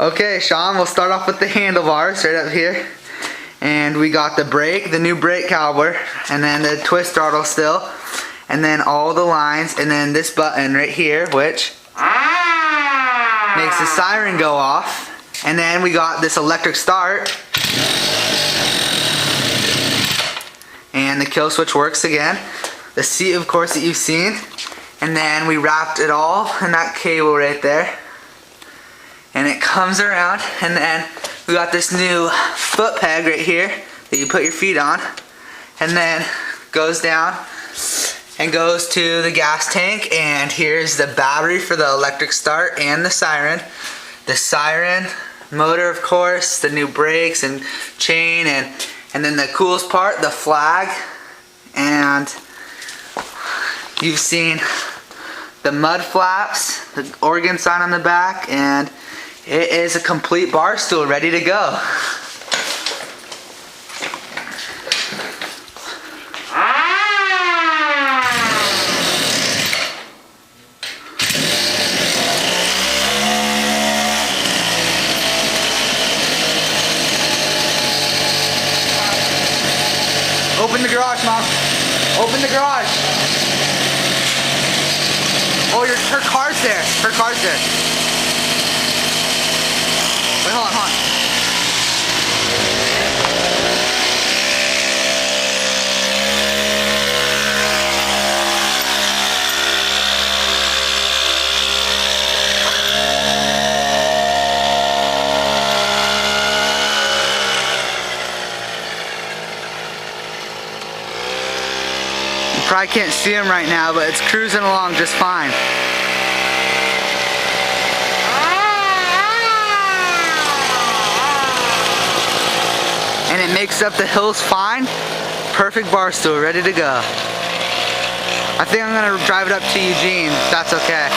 Okay, Sean, we'll start off with the handlebars right up here. And we got the brake, the new brake caliper, and then the twist throttle still, and then all the lines, and then this button right here, which makes the siren go off. And then we got this electric start. And the kill switch works again. The seat, of course, that you've seen. And then we wrapped it all in that cable right there. And it comes around, and then we got this new foot peg right here that you put your feet on, and then goes down and goes to the gas tank. And here's the battery for the electric start and the siren. The siren motor, of course, the new brakes and chain, and then the coolest part, the flag. And you've seen the mud flaps, the organ sign on the back, and it is a complete bar stool ready to go. Open the garage, Mom. Open the garage. Oh, her car's there. Her car's there. Wait, hold on. You probably can't see him right now, but it's cruising along just fine. And it makes up the hills fine. Perfect bar stool, ready to go. I think I'm gonna drive it up to Eugene, if that's okay.